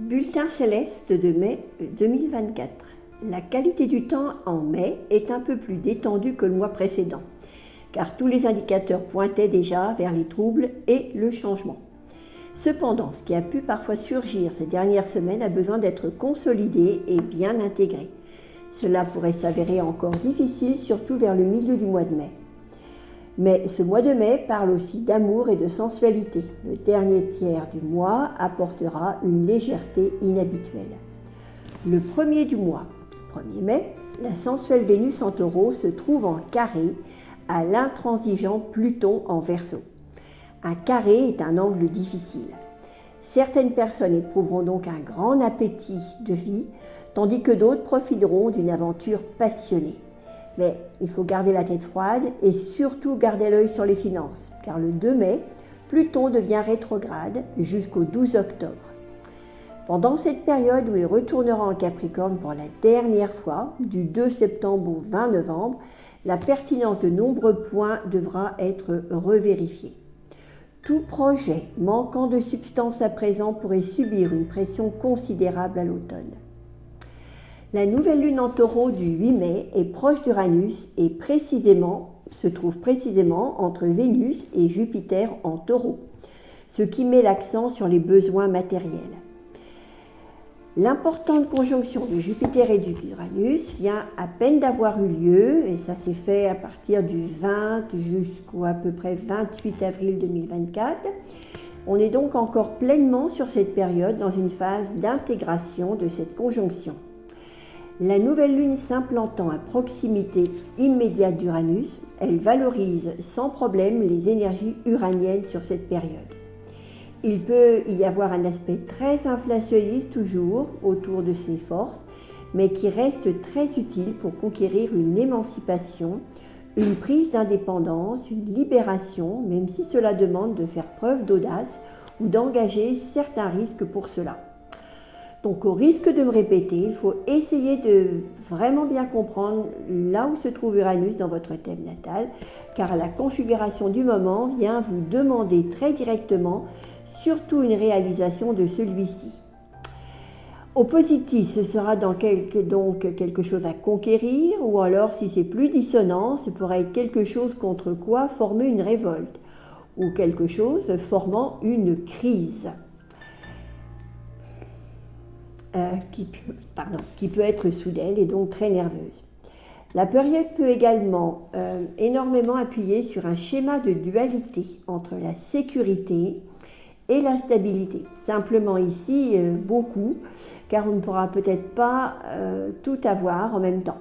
Bulletin céleste de mai 2024. La qualité du temps en mai est un peu plus détendue que le mois précédent, car tous les indicateurs pointaient déjà vers les troubles et le changement. Cependant, ce qui a pu parfois surgir ces dernières semaines a besoin d'être consolidé et bien intégré. Cela pourrait s'avérer encore difficile, surtout vers le milieu du mois de mai. Mais ce mois de mai parle aussi d'amour et de sensualité. Le dernier tiers du mois apportera une légèreté inhabituelle. Le premier du mois, 1er mai, la sensuelle Vénus en Taureau se trouve en carré à l'intransigeant Pluton en Verseau. Un carré est un angle difficile. Certaines personnes éprouveront donc un grand appétit de vie, tandis que d'autres profiteront d'une aventure passionnée. Mais il faut garder la tête froide et surtout garder l'œil sur les finances, car le 2 mai, Pluton devient rétrograde jusqu'au 12 octobre. Pendant cette période où il retournera en Capricorne pour la dernière fois, du 2 septembre au 20 novembre, la pertinence de nombreux points devra être revérifiée. Tout projet manquant de substance à présent pourrait subir une pression considérable à l'automne. La nouvelle lune en Taureau du 8 mai est proche d'Uranus et se trouve précisément entre Vénus et Jupiter en Taureau, ce qui met l'accent sur les besoins matériels. L'importante conjonction de Jupiter et d'Uranus vient à peine d'avoir eu lieu, et ça s'est fait à partir du 20 jusqu'au à peu près 28 avril 2024. On est donc encore pleinement sur cette période dans une phase d'intégration de cette conjonction. La nouvelle lune s'implantant à proximité immédiate d'Uranus, elle valorise sans problème les énergies uraniennes sur cette période. Il peut y avoir un aspect très inflationniste toujours autour de ces forces, mais qui reste très utile pour conquérir une émancipation, une prise d'indépendance, une libération, même si cela demande de faire preuve d'audace ou d'engager certains risques pour cela. Donc au risque de me répéter, il faut essayer de vraiment bien comprendre là où se trouve Uranus dans votre thème natal, car la configuration du moment vient vous demander très directement surtout une réalisation de celui-ci. Au positif, ce sera donc quelque chose à conquérir, ou alors si c'est plus dissonant, ce pourrait être quelque chose contre quoi former une révolte, ou quelque chose formant une crise. Qui peut être soudaine et donc très nerveuse. La période peut également énormément appuyer sur un schéma de dualité entre la sécurité et la stabilité. Simplement ici, beaucoup, car on ne pourra peut-être pas tout avoir en même temps.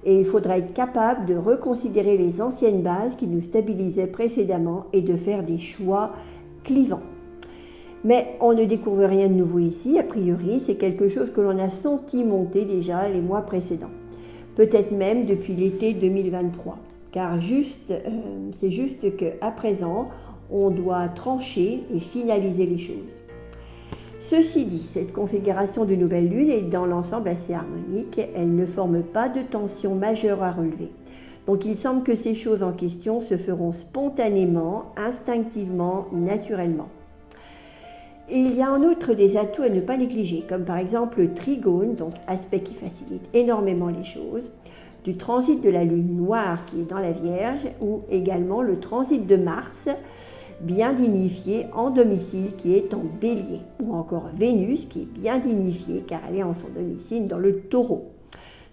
Et il faudra être capable de reconsidérer les anciennes bases qui nous stabilisaient précédemment et de faire des choix clivants. Mais on ne découvre rien de nouveau ici, a priori, c'est quelque chose que l'on a senti monter déjà les mois précédents. Peut-être même depuis l'été 2023, car c'est juste qu'à présent, on doit trancher et finaliser les choses. Ceci dit, cette configuration de nouvelle lune est dans l'ensemble assez harmonique, elle ne forme pas de tension majeure à relever. Donc il semble que ces choses en question se feront spontanément, instinctivement, naturellement. Et il y a en outre des atouts à ne pas négliger, comme par exemple le trigone, donc aspect qui facilite énormément les choses, du transit de la lune noire qui est dans la Vierge, ou également le transit de Mars, bien dignifié en domicile qui est en Bélier, ou encore Vénus qui est bien dignifiée car elle est en son domicile dans le Taureau.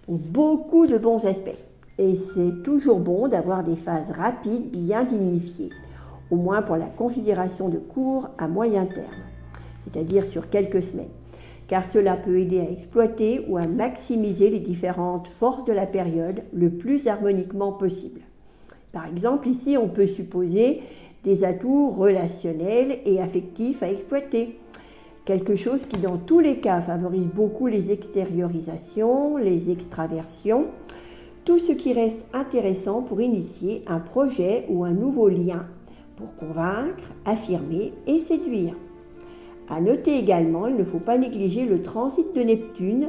Donc beaucoup de bons aspects. Et c'est toujours bon d'avoir des phases rapides bien dignifiées, au moins pour la configuration de court à moyen terme, c'est-à-dire sur quelques semaines, car cela peut aider à exploiter ou à maximiser les différentes forces de la période le plus harmoniquement possible. Par exemple, ici, on peut supposer des atouts relationnels et affectifs à exploiter, quelque chose qui dans tous les cas favorise beaucoup les extériorisations, les extraversions, tout ce qui reste intéressant pour initier un projet ou un nouveau lien, pour convaincre, affirmer et séduire. À noter également, il ne faut pas négliger le transit de Neptune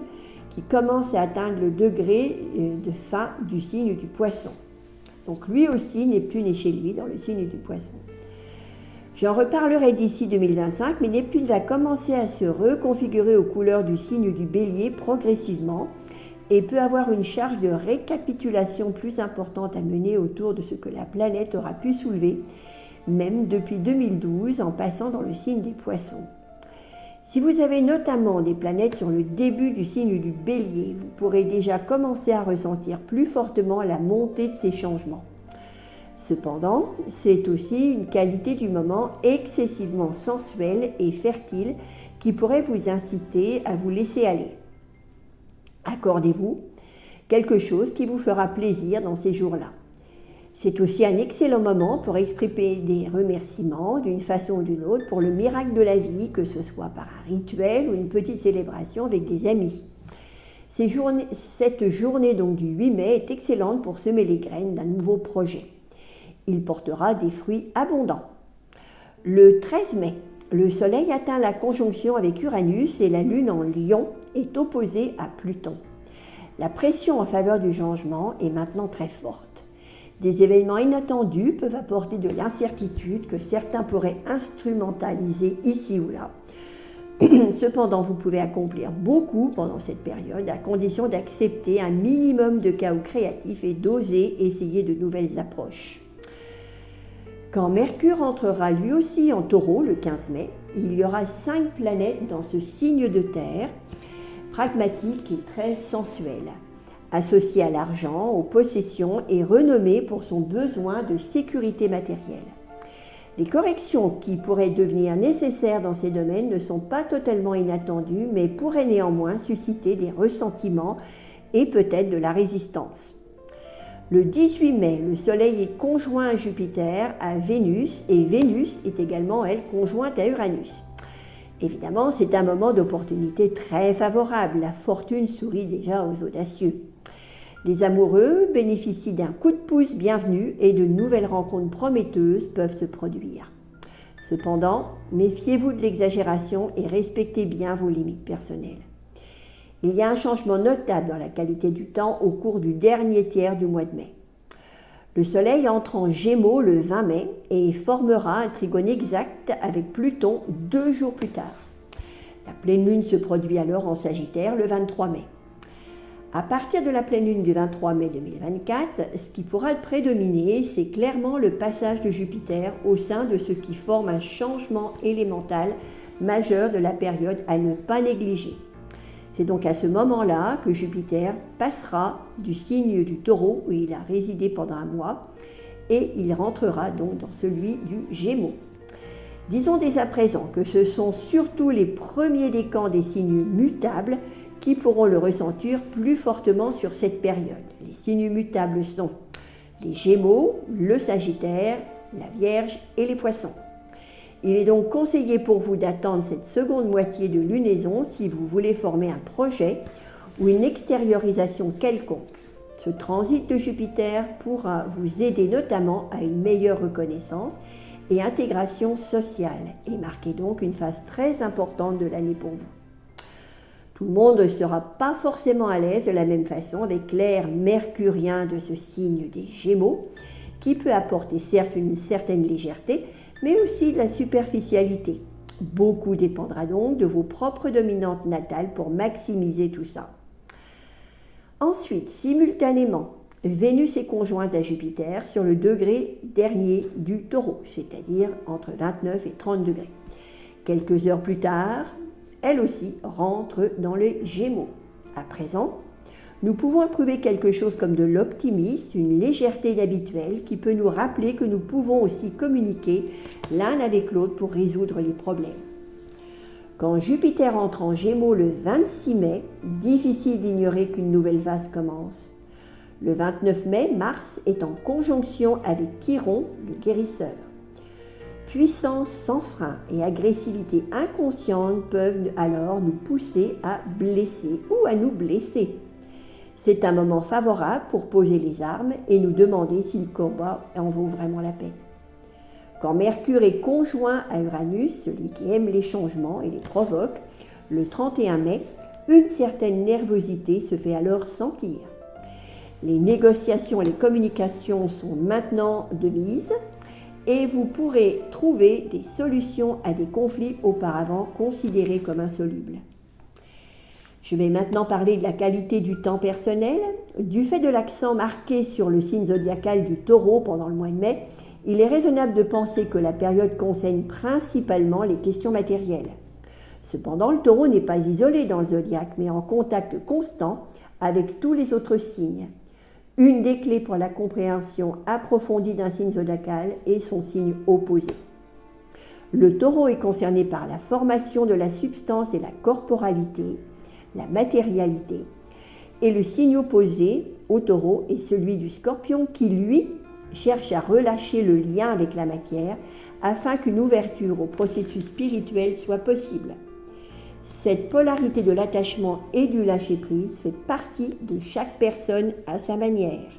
qui commence à atteindre le degré de fin du signe du Poisson. Donc lui aussi, Neptune est chez lui dans le signe du Poisson. J'en reparlerai d'ici 2025, mais Neptune va commencer à se reconfigurer aux couleurs du signe du Bélier progressivement et peut avoir une charge de récapitulation plus importante à mener autour de ce que la planète aura pu soulever, même depuis 2012 en passant dans le signe des Poissons. Si vous avez notamment des planètes sur le début du signe du Bélier, vous pourrez déjà commencer à ressentir plus fortement la montée de ces changements. Cependant, c'est aussi une qualité du moment excessivement sensuelle et fertile qui pourrait vous inciter à vous laisser aller. Accordez-vous quelque chose qui vous fera plaisir dans ces jours-là. C'est aussi un excellent moment pour exprimer des remerciements d'une façon ou d'une autre pour le miracle de la vie, que ce soit par un rituel ou une petite célébration avec des amis. Cette journée donc du 8 mai est excellente pour semer les graines d'un nouveau projet. Il portera des fruits abondants. Le 13 mai, le Soleil atteint la conjonction avec Uranus et la Lune en Lion est opposée à Pluton. La pression en faveur du changement est maintenant très forte. Des événements inattendus peuvent apporter de l'incertitude que certains pourraient instrumentaliser ici ou là. Cependant, vous pouvez accomplir beaucoup pendant cette période à condition d'accepter un minimum de chaos créatif et d'oser essayer de nouvelles approches. Quand Mercure entrera lui aussi en Taureau le 15 mai, il y aura 5 planètes dans ce signe de terre, pragmatique et très sensuel, associé à l'argent, aux possessions et renommé pour son besoin de sécurité matérielle. Les corrections qui pourraient devenir nécessaires dans ces domaines ne sont pas totalement inattendues, mais pourraient néanmoins susciter des ressentiments et peut-être de la résistance. Le 18 mai, le Soleil est conjoint à Jupiter, à Vénus, et Vénus est également, elle, conjointe à Uranus. Évidemment, c'est un moment d'opportunité très favorable. La fortune sourit déjà aux audacieux. Les amoureux bénéficient d'un coup de pouce bienvenu et de nouvelles rencontres prometteuses peuvent se produire. Cependant, méfiez-vous de l'exagération et respectez bien vos limites personnelles. Il y a un changement notable dans la qualité du temps au cours du dernier tiers du mois de mai. Le Soleil entre en Gémeaux le 20 mai et formera un trigone exact avec Pluton 2 jours plus tard. La pleine lune se produit alors en Sagittaire le 23 mai. À partir de la pleine lune du 23 mai 2024, ce qui pourra prédominer, c'est clairement le passage de Jupiter au sein de ce qui forme un changement élémental majeur de la période à ne pas négliger. C'est donc à ce moment-là que Jupiter passera du signe du Taureau, où il a résidé pendant un mois, et il rentrera donc dans celui du Gémeaux. Disons dès à présent que ce sont surtout les premiers décans des signes mutables qui pourront le ressentir plus fortement sur cette période. Les signes mutables sont les Gémeaux, le Sagittaire, la Vierge et les Poissons. Il est donc conseillé pour vous d'attendre cette seconde moitié de lunaison si vous voulez former un projet ou une extériorisation quelconque. Ce transit de Jupiter pourra vous aider notamment à une meilleure reconnaissance et intégration sociale et marquer donc une phase très importante de l'année pour vous. Tout le monde ne sera pas forcément à l'aise de la même façon avec l'air mercurien de ce signe des Gémeaux, qui peut apporter certes une certaine légèreté, mais aussi de la superficialité. Beaucoup dépendra donc de vos propres dominantes natales pour maximiser tout ça. Ensuite, simultanément, Vénus est conjointe à Jupiter sur le degré dernier du Taureau, c'est-à-dire entre 29 et 30 degrés. Quelques heures plus tard, elle aussi rentre dans les Gémeaux. À présent, nous pouvons éprouver quelque chose comme de l'optimisme, une légèreté inhabituelle qui peut nous rappeler que nous pouvons aussi communiquer l'un avec l'autre pour résoudre les problèmes. Quand Jupiter entre en Gémeaux le 26 mai, difficile d'ignorer qu'une nouvelle phase commence. Le 29 mai, Mars est en conjonction avec Chiron, le guérisseur. Puissance sans frein et agressivité inconsciente peuvent alors nous pousser à blesser ou à nous blesser. C'est un moment favorable pour poser les armes et nous demander si le combat en vaut vraiment la peine. Quand Mercure est conjoint à Uranus, celui qui aime les changements et les provoque, le 31 mai, une certaine nervosité se fait alors sentir. Les négociations et les communications sont maintenant de mise et vous pourrez trouver des solutions à des conflits auparavant considérés comme insolubles. Je vais maintenant parler de la qualité du temps personnel. Du fait de l'accent marqué sur le signe zodiacal du Taureau pendant le mois de mai, il est raisonnable de penser que la période concerne principalement les questions matérielles. Cependant, le Taureau n'est pas isolé dans le zodiaque, mais en contact constant avec tous les autres signes. Une des clés pour la compréhension approfondie d'un signe zodiacal est son signe opposé. Le Taureau est concerné par la formation de la substance et la corporalité, la matérialité. Et le signe opposé au Taureau est celui du Scorpion qui, lui, cherche à relâcher le lien avec la matière afin qu'une ouverture au processus spirituel soit possible. Cette polarité de l'attachement et du lâcher-prise fait partie de chaque personne à sa manière.